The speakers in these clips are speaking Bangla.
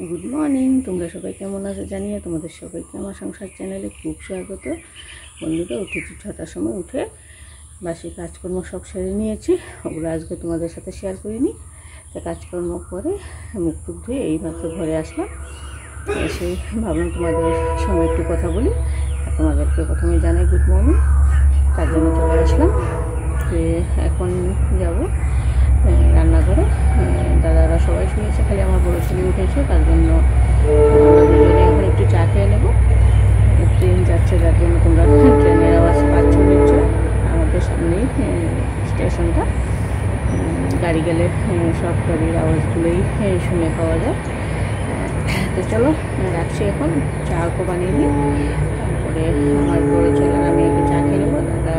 Good morning. তোমরা সবাই কেমন আছো জানিয়ে তোমাদের সবাইকে আমার সংসার চ্যানেলে খুব স্বাগত। বন্ধুরা, উঠেছি 6টার সময়, উঠে বাসি কাজকর্ম সব সেরে নিয়েছি। ওগুলো আজকে তোমাদের সাথে শেয়ার করিনি। তো কাজকর্ম করে মুখ টুক ধুয়ে এইমাত্র ঘরে আসলাম। এসে ভাবলাম তোমাদের সঙ্গে একটু কথা বলি। আর তোমাদেরকে প্রথমে জানাই গুড মর্নিং, তার জন্য চলে আসলাম। তো এখন যাব রান্নাঘরে। দাদারা সবাই শুনেছে, খালি আমার বড় ছেলে উঠেছে, তার জন্য দুজনে এখন একটু চা খেয়ে নেব। ট্রেন যাচ্ছে, যার জন্য তোমরা ট্রেনের আওয়াজ পাচ্ছ নিশ্চয়। আমাদের সামনেই স্টেশনটা, গাড়ি গেলে সব গাড়ির আওয়াজগুলোই শুনে পাওয়া যায়। তো চলো রাখছি, এখন চা অল্প বানিয়ে নিই, তারপরে আমার বড় ছেলে আমি একটু চা খেয়ে নেবো। দাদা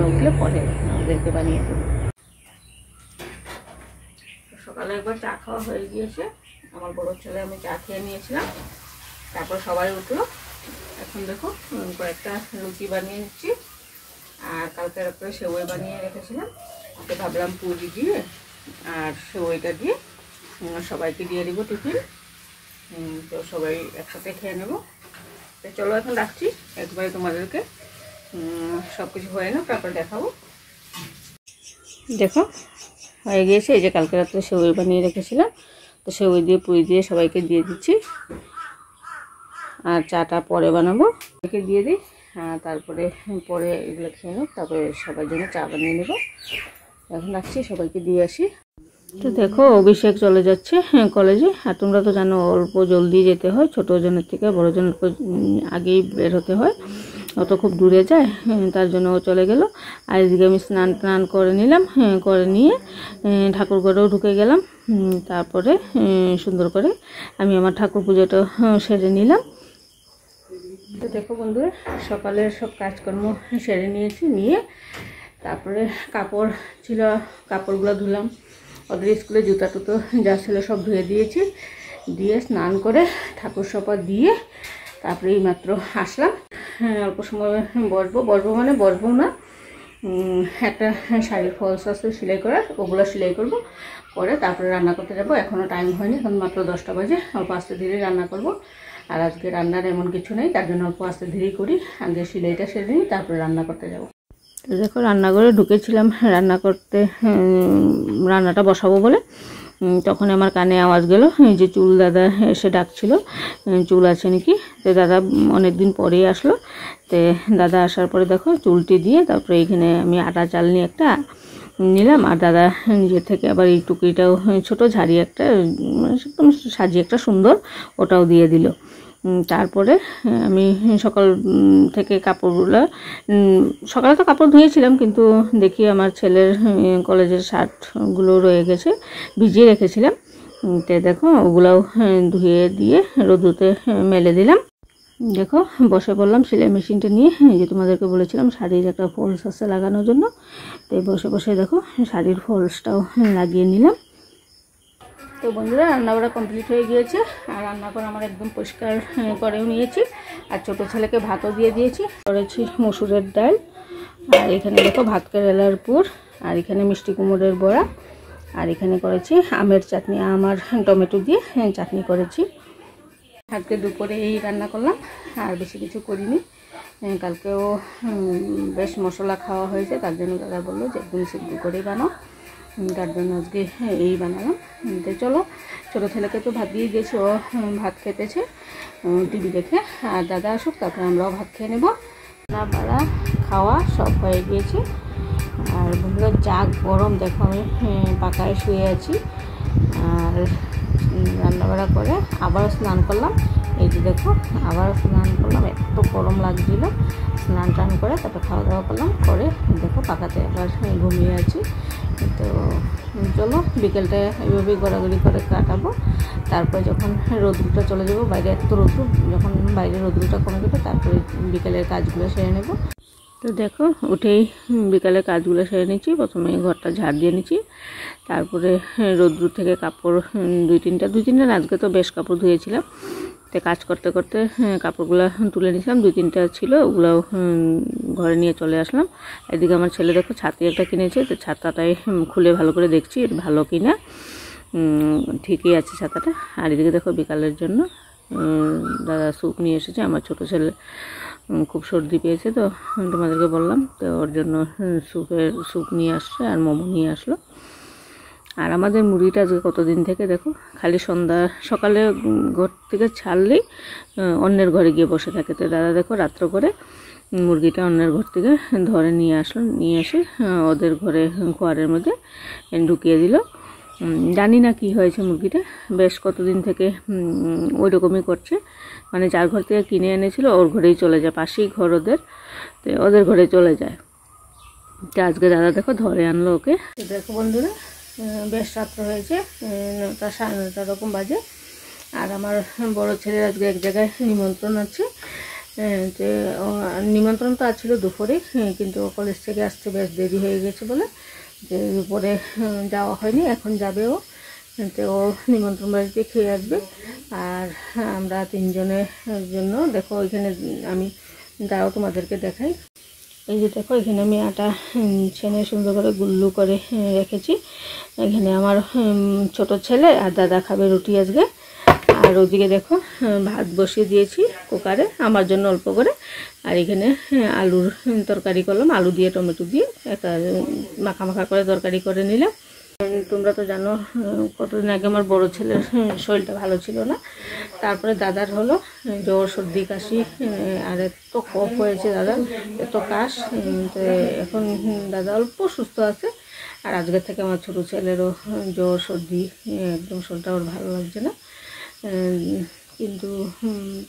উঠলে পরে আমাদেরকে বানিয়ে দেবো। সকালে একবার চা খাওয়া হয়ে গিয়েছে, আমার বড় ছেলে আমি চা খেয়ে নিয়েছিলাম, তারপর সবাই উঠলো। এখন দেখো কয়েকটা রুটি বানিয়ে নিচ্ছি, আর কালকে রাত্রে সেওই বানিয়ে রেখেছিলাম। তো ভাবলাম পুরি দিয়ে আর সেওইটা দিয়ে সবাইকে দিয়ে দিব টিফিন। তো সবাই একসাথে খেয়ে নেব। তো চলো এখন রাখছি, একবারে তোমাদেরকে সব কিছু হয়ে না তারপর দেখাবো। দেখো হয়ে গিয়েছে, এই যে কালকে রাত্রে সেওই বানিয়ে রেখেছিলাম, তো সেওই দিয়ে পুরি দিয়ে সবাইকে দিয়ে দিচ্ছি। আর চাটা পরে বানাবো, একে দিয়ে দিই। তারপরে পরে এগুলো খেয়ে নেব, তারপরে সবার জন্য চা বানিয়ে নেব। এখন রাখছি, সবাইকে দিয়ে আসি। তো দেখো অভিষেক চলে যাচ্ছে কলেজে। আর তোমরা তো জানো অল্প জলদি যেতে হয়, ছোটো জনের থেকে বড় জনের আগেই বের হতে হয়, অত খুব দূরে যায়, তার জন্য ও চলে গেল। আর এদিকে আমি স্নান করে নিলাম, করে নিয়ে ঠাকুর ঘরেও ঢুকে গেলাম। তারপরে সুন্দর করে আমি আমার ঠাকুর পুজোটা সেরে নিলাম। তো দেখো বন্ধুরা, সকালের সব কাজকর্ম সেরে নিয়েছি, নিয়ে তারপরে কাপড় ছিল, কাপড়গুলো ধুলাম। ওদের স্কুলে জুতা টুতো যা ছিল সব ধুয়ে দিয়েছি, দিয়ে স্নান করে ঠাকুর সপা দিয়ে তারপরে এই মাত্র আসলাম। অল্প সময় বসবো না, একটা শাড়ির ফলস আছে সেলাই করার, ওগুলো সেলাই করব, করে তারপরে রান্না করতে যাব। এখনও টাইম হয়নি, এখন মাত্র 10টা বাজে। অল্প আস্তে ধীরে রান্না করব। আর আজকে রান্নার এমন কিছু নেই, তার জন্য অল্প আস্তে ধীরেই করি। আগে সেলাইটা সেরে নিই, তারপরে রান্না করতে যাব। তো দেখো রান্নাঘরে ঢুকেছিলাম রান্না করতে, রান্নাটা বসাবো বলে। তখন আমার কানে আওয়াজ গেল যে চুল দাদা এসে ডাকছিল, চুল আছে নাকি। তো দাদা অনেক দিন পরেই আসলো। তো দাদা আসার পরে দেখো চুলটি দিয়ে তারপরে এখানে আমি আটা চাল নিয়ে একটা নিলাম। আর দাদা নিজের থেকে আবার এই টুকরিটাও ছোটো ঝাড়ি একটা একদম সাজিয়ে একটা সুন্দর ওটাও দিয়ে দিল। তারপরে আমি সকাল থেকে কাপড়গুলো, সকালে তো কাপড় ধুয়েছিলাম, কিন্তু দেখি আমার ছেলের কলেজের শার্টগুলো রয়ে গেছে, ভিজিয়ে রেখেছিলাম। তো দেখো ওগুলাও ধুয়ে দিয়ে রোদ্রুতে মেলে দিলাম। দেখো বসে পড়লাম সেলাই মেশিনটা নিয়ে, যে তোমাদেরকে বলেছিলাম শাড়ির একটা ফলস আছে লাগানোর জন্য। তো বসে বসে দেখো শাড়ির ফলসটাও লাগিয়ে নিলাম। তো বন্ধুরা, রান্নাবাড়া কমপ্লিট হয়ে গিয়েছে। আর রান্নাঘর আমার একদম পরিষ্কার করেও নিয়েছি। আর ছোটো ছেলেকে ভাতও দিয়ে দিয়েছি। করেছি মসুরের ডাল, আর এখানে দেখো ভাত কেরালার পুর, আর এখানে মিষ্টি কুমড়োর বড়া, আর এখানে করেছি আমের চাটনি, আমার টমেটো দিয়ে চাটনি করেছি। আজকে দুপুরে এই রান্না করলাম, আর বেশি কিছু করিনি। কালকেও বেশ মশলা খাওয়া হয়েছে, তার জন্য দাদা বললো যে একদম সিদ্ধ করেই বানাও, তার জন্য আজকে এই বানালাম। তো চলো, ছোটো ছেলেকে তো ভাত দিয়ে দিয়েছি, ও ভাত খেতেছে টিভি দেখে। আর দাদা আসুক, তারপরে আমরাও ভাত খেয়ে নেব। রান্না খাওয়া সব হয়ে গিয়েছে। আর বন্ধুরা যা গরম দেখো, আমি পাকায় শুয়ে আছি। আর রান্নাবাড়া করে আবারও স্নান করলাম। এই যে দেখো আবারও স্নান করলাম, এত গরম লাগছিল। স্নান টান করে তারপর খাওয়া দাওয়া করলাম, করে দেখো পাকাতে আবার ঘুমিয়ে আছি। তো চলো বিকেলটা এইভাবেই ঘোরাঘুরি করে কাটাবো। তারপরে যখন রোদ্রুটা চলে যাবো, বাইরে এত রোদ্রু, যখন বাইরে রোদ্রুটা কমে যাবে তারপরে বিকেলের কাজগুলো সেরে নেব। তো দেখো উঠেই বিকালের কাজগুলো সেরে নিচ্ছি। প্রথমে ঘরটা ঝাড় দিয়ে নিচ্ছি, তারপরে রোদ্রু থেকে কাপড় দুই তিনটা আজকে তো বেশ কাপড় ধুয়েছিলাম। তো কাজ করতে করতে কাপড়গুলো তুলে নিয়েছিলাম, দুই তিনটা ছিল, ওগুলো ঘরে নিয়ে চলে আসলাম। এদিকে আমার ছেলে দেখো ছাতি একটা কিনেছে, তো ছাতাটাই খুলে ভালো করে দেখছি ভালো কিনা। ঠিকই আছে ছাতাটা। আর এদিকে দেখো বিকালের জন্য দাদা স্যুপ নিয়ে এসেছে। আমার ছোটো ছেলে খুব সর্দি পেয়েছে, তো তোমাদেরকে বললাম, তো ওর জন্য স্যুপ নিয়ে আসছে আর মোমো নিয়ে আসলো। আর আমাদের মুরগিটা আজকে কতদিন থেকে দেখো খালি সকালে ঘর থেকে ছাড়লেই অন্যের ঘরে গিয়ে বসে থাকে। তো দাদা দেখো রাত্র করে মুরগিটা অন্যের ঘর থেকে ধরে নিয়ে আসলো, নিয়ে এসে ওদের ঘরে খোয়ারের মধ্যে ঢুকিয়ে দিল। জানি না কি হয়েছে মুরগিটা, বেশ কতদিন থেকে ওই রকমই করছে, মানে যার ঘর থেকে কিনে এনেছিল ওর ঘরেই চলে যায়, পাশেই ঘর ওদের, তো ওদের ঘরে চলে যায়। তো আজকে দাদা দেখো ধরে আনলো ওকে। তো দেখো বন্ধুরা, বেশ রাত্র হয়েছে, 9টা সাড়ে 9টা রকম বাজে। আর আমার বড় ছেলের আজকে এক জায়গায় নিমন্ত্রণ আছে। যে নিমন্ত্রণ তো আছিল দুপুরে, কিন্তু কলেজ থেকে আসতে বেশ দেরি হয়ে গেছে বলে যে দুপুরে যাওয়া হয়নি, এখন যাবে ও। তো ও নিমন্ত্রণ বাড়িতে খেয়ে আসবে। আর আমরা 3 জনের জন্য দেখো এখানে আমি দাঁড়াও তোমাদেরকে দেখাই। এই যে দেখো এখানে আমি আটা ছেনে সুন্দর করে গুল্লু করে রেখেছি। এখানে আমার ছোট ছেলে আর দাদা খাবে রুটি আজকে। আর ওদিকে দেখো ভাত বসিয়ে দিয়েছি কুকারে আমার জন্য অল্প করে। আর এখানে আলুর তরকারি করলাম, আলু দিয়ে টমেটো দিয়ে একটা মাখা মাখা করে তরকারি করে নিলাম। তোমরা তো জানো কতদিন আগে আমার বড় ছেলের শরীরটা ভালো ছিল না, তারপরে দাদার হলো জ্বর সর্দি কাশি, আর এত কফ হয়েছে দাদার, এত কাশ, তো এখন দাদা অল্প সুস্থ আছে। আর আজকের থেকে আমার ছোটো ছেলেরও জ্বর সর্দি, একদম শরীরটা ওর ভালো লাগছে না, কিন্তু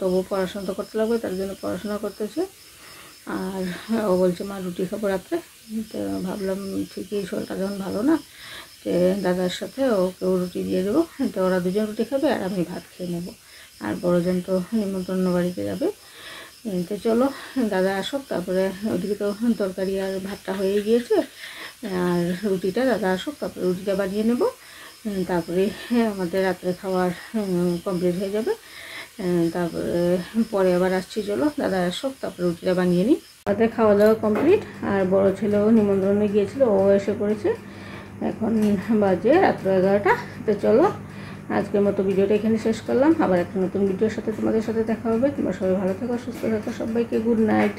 তবু পড়াশোনা তো করতে লাগবে, তার জন্য পড়াশোনা করতেছে। আর ও বলছে মা রুটি খাবো রাত্রে, তো ভাবলাম ঠিকই শরীরটা যখন ভালো না, তো দাদার সাথে ওকেও রুটি দিয়ে দেবো, তো ওরা 2 জন রুটি খাবে আর আমি ভাত খেয়ে নেবো। আর বড়জন তো নিমন্ত্রণ বাড়িতে যাবে। তো চলো দাদা আসুক, তারপরে ওদিকে তো তরকারি আর ভাতটা হয়ে গিয়েছে, আর রুটিটা দাদা আসুক তারপরে রুটিটা বানিয়ে নেব, তারপরে আমাদের রাত্রে খাওয়ার কমপ্লিট হয়ে যাবে। তারপরে পরে আবার আসছি, চলো দাদা আসুক তারপরে রুটিটা বানিয়ে নিই। আমাদের খাওয়া দাওয়া কমপ্লিট। আর বড় ছেলেও নিমন্ত্রণে গিয়েছিল, ও এসে পড়েছে। এখন বাজে রাত্র 11টা। তো চলো আজকের মতো ভিডিওটা এখানে শেষ করলাম, আবার একটা নতুন ভিডিওর সাথে তোমাদের সাথে দেখা হবে। তোমরা সবাই ভালো থাকো, সুস্থ থাকো, সবাইকে গুড নাইট।